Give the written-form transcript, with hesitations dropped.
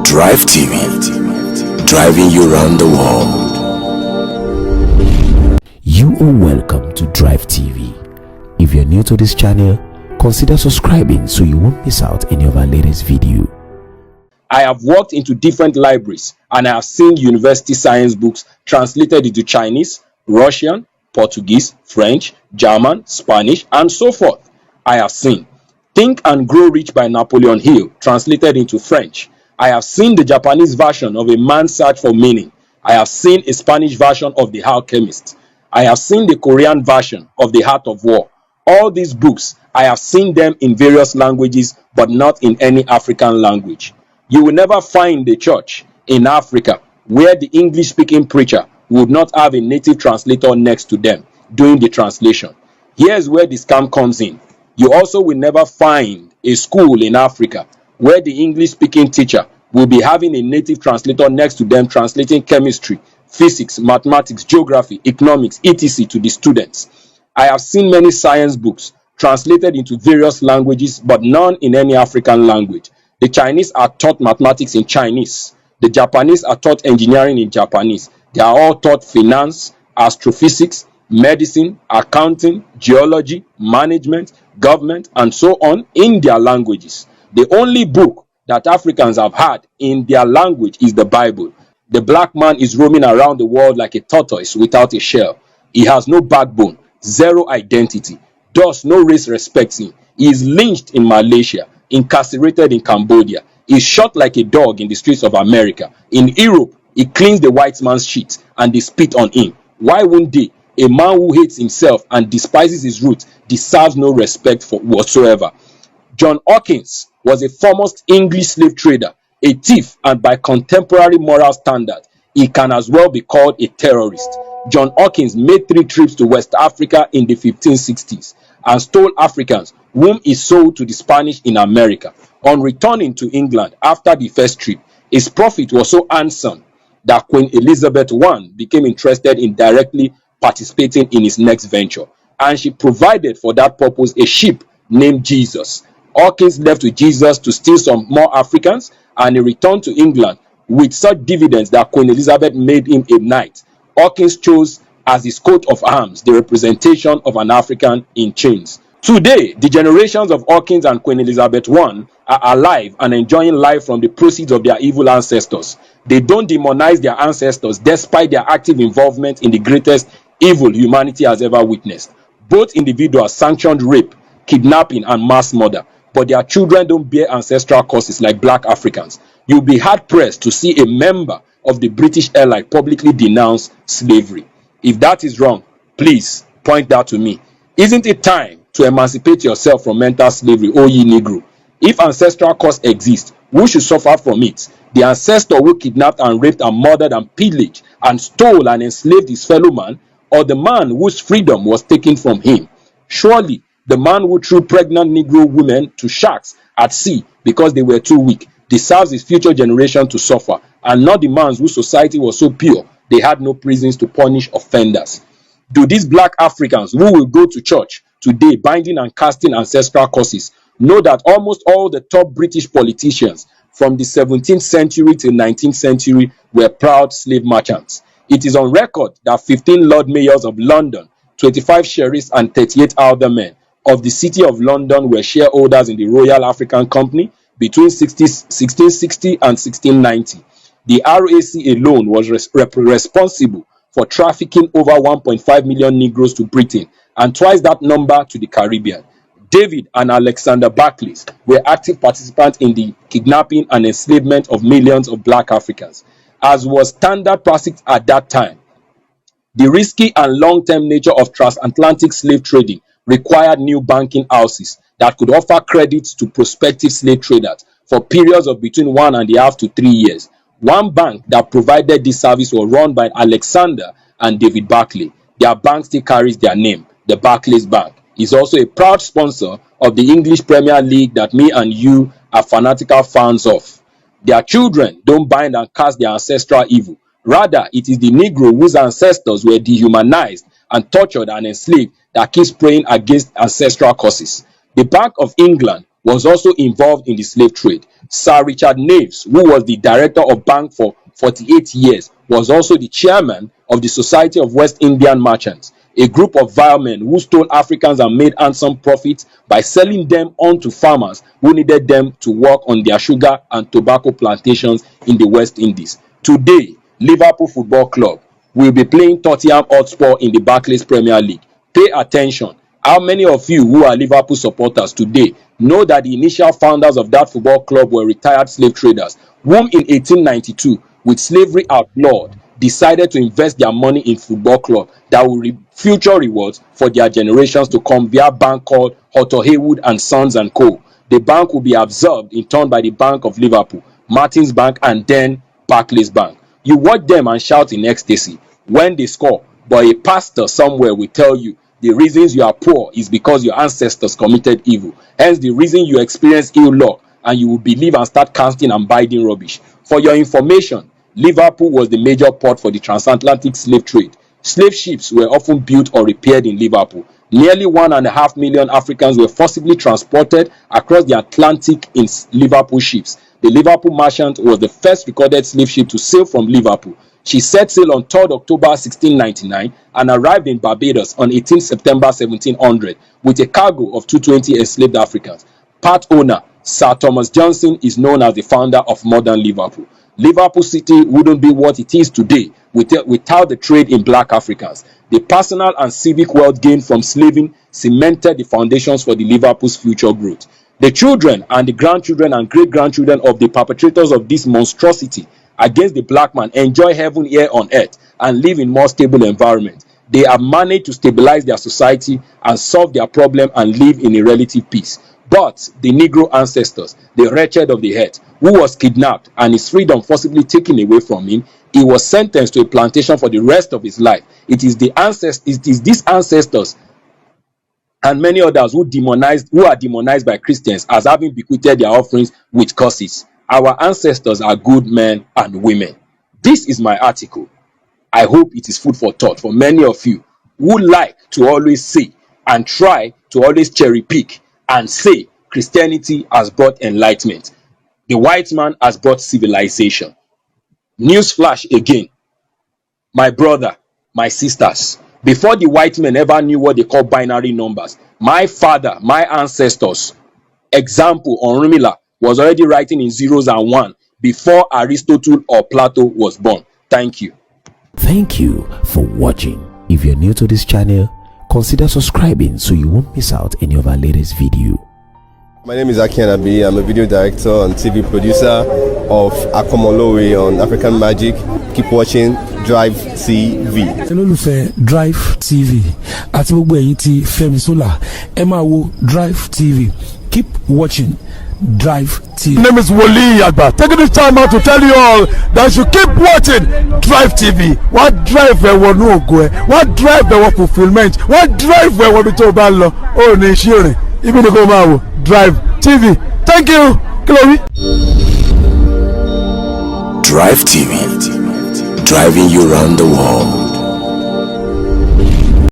Drive TV, driving you around the world. You are welcome to Drive TV. If you're new to this channel, consider subscribing so you won't miss out any of our latest video. I have walked into different libraries and I have seen university science books translated into Chinese, Russian, Portuguese, French, German, Spanish, and so forth. I have seen Think and Grow Rich by Napoleon Hill translated into French. I have seen the Japanese version of A Man's Search for Meaning. I have seen a Spanish version of The Alchemist. I have seen the Korean version of The Art of War. All these books, I have seen them in various languages, but not in any African language. You will never find a church in Africa where the English-speaking preacher would not have a native translator next to them doing the translation. Here's where the scam comes in. You also will never find a school in Africa where the English-speaking teacher will be having a native translator next to them translating chemistry, physics, mathematics, geography, economics, etc. to the students. I have seen many science books translated into various languages, but none in any African language. The Chinese are taught mathematics in Chinese. The Japanese are taught engineering in Japanese. They are all taught finance, astrophysics, medicine, accounting, geology, management, government, and so on in their languages. The only book that Africans have had in their language is the Bible. The black man is roaming around the world like a tortoise without a shell. He has no backbone, zero identity, thus no race respects him. He is lynched in Malaysia, incarcerated in Cambodia. He is shot like a dog in the streets of America. In Europe, he cleans the white man's shit and they spit on him. Why won't they? A man who hates himself and despises his roots deserves no respect for whatsoever. John Hawkins was a foremost English slave trader, a thief, and by contemporary moral standard, he can as well be called a terrorist. John Hawkins made 3 trips to West Africa in the 1560s and stole Africans whom he sold to the Spanish in America. On returning to England after the first trip, his profit was so handsome that Queen Elizabeth I became interested in directly participating in his next venture, and she provided for that purpose a ship named Jesus. Hawkins left with Jesus to steal some more Africans, and he returned to England with such dividends that Queen Elizabeth made him a knight. Hawkins chose as his coat of arms the representation of an African in chains. Today, the generations of Hawkins and Queen Elizabeth I are alive and enjoying life from the proceeds of their evil ancestors. They don't demonize their ancestors despite their active involvement in the greatest evil humanity has ever witnessed. Both individuals sanctioned rape, kidnapping, and mass murder, but their children don't bear ancestral curses like black Africans. You'll be hard-pressed to see a member of the British elite publicly denounce slavery. If that is wrong, please point that to me. Isn't it time to emancipate yourself from mental slavery, O ye Negro? If ancestral curse exists, who should suffer from it? The ancestor who kidnapped and raped and murdered and pillaged and stole and enslaved his fellow man, or the man whose freedom was taken from him? Surely the man who threw pregnant Negro women to sharks at sea because they were too weak deserves his future generation to suffer, and not the man whose society was so pure they had no prisons to punish offenders. Do these black Africans who will go to church today binding and casting ancestral curses know that almost all the top British politicians from the 17th century to 19th century were proud slave merchants? It is on record that 15 Lord Mayors of London, 25 sheriffs, and 38 aldermen of the City of London were shareholders in the Royal African Company between 1660 and 1690. The RAC alone was responsible for trafficking over 1.5 million Negroes to Britain and twice that number to the Caribbean. David and Alexander Barclays were active participants in the kidnapping and enslavement of millions of black Africans, as was standard practice at that time. The risky and long-term nature of transatlantic slave trading required new banking houses that could offer credits to prospective slave traders for periods of between 1.5 to 3 years. One bank that provided this service was run by Alexander and David Barclay. Their bank still carries their name, the Barclays Bank. Is also a proud sponsor of the English Premier League that me and you are fanatical fans of. Their children don't bind and cast their ancestral evil. Rather, it is the Negro whose ancestors were dehumanized and tortured and enslaved that keeps praying against ancestral curses. The Bank of England was also involved in the slave trade. Sir Richard Naves, who was the director of bank for 48 years, was also the chairman of the Society of West Indian Merchants, a group of vile men who stole Africans and made handsome profits by selling them on to farmers who needed them to work on their sugar and tobacco plantations in the West Indies. Today, Liverpool Football Club will be playing Tottenham Hotspur in the Barclays Premier League. Pay attention. How many of you who are Liverpool supporters today know that the initial founders of that football club were retired slave traders, whom in 1892, with slavery outlawed, decided to invest their money in football club that will reap future rewards for their generations to come via a bank called Otto Haywood and Sons and Co. The bank will be absorbed in turn by the Bank of Liverpool, Martins Bank, and then Barclays Bank. You watch them and shout in ecstasy when they score, but a pastor somewhere will tell you the reasons you are poor is because your ancestors committed evil. Hence, the reason you experience ill luck, and you will believe and start casting and biting rubbish. For your information, Liverpool was the major port for the transatlantic slave trade. Slave ships were often built or repaired in Liverpool. Nearly 1.5 million Africans were forcibly transported across the Atlantic in Liverpool ships. The Liverpool Merchant was the first recorded slave ship to sail from Liverpool. She set sail on 3rd October 1699 and arrived in Barbados on 18 September 1700 with a cargo of 220 enslaved Africans. Part owner Sir Thomas Johnson is known as the founder of modern Liverpool. Liverpool City wouldn't be what it is today without the trade in black Africans. The personal and civic wealth gained from slaving cemented the foundations for the Liverpool's future growth. The children and the grandchildren and great-grandchildren of the perpetrators of this monstrosity against the black man enjoy heaven here on earth and live in more stable environment. They have managed to stabilize their society and solve their problem and live in a relative peace. But the Negro ancestors, the wretched of the earth, who was kidnapped and his freedom forcibly taken away from him, he was sentenced to a plantation for the rest of his life. It is these ancestors and many others who are demonized by Christians as having bequeathed their offerings with curses. Our ancestors are good men and women. This is my article. I hope it is food for thought for many of you who like to always say and try to always cherry pick and say Christianity has brought enlightenment. The white man has brought civilization. Newsflash again. My brother, my sisters, before the white men ever knew what they call binary numbers, my father, my ancestors, example, Orunmila, was already writing in zeros and one before Aristotle or Plato was born. Thank you. Thank you for watching. If you're new to this channel, consider subscribing so you won't miss out any of our latest video. My name is Akintoye. I'm a video director and TV producer of Akomolowe on African Magic. Keep watching DriveTV. olólùfẹ́ DriveTV àti gbogbo ẹ̀yin tí Fẹ́mi Sola ẹ máa wo DriveTV. Keep watching DriveTV. My name is Wole Agba. Taking this time out to tell you all that you keep watching DriveTV. What drive ẹ̀wọ̀ ní ògo ẹ̀? What drive ẹ̀wọ̀ fulfilment? What drive ẹ̀wọ̀ bí tó bá lọ? Ó ní iṣẹ́ rẹ̀. Ibi ni kò máa wò DriveTV. Thank you. Chloe. Drive TV, driving you around the world.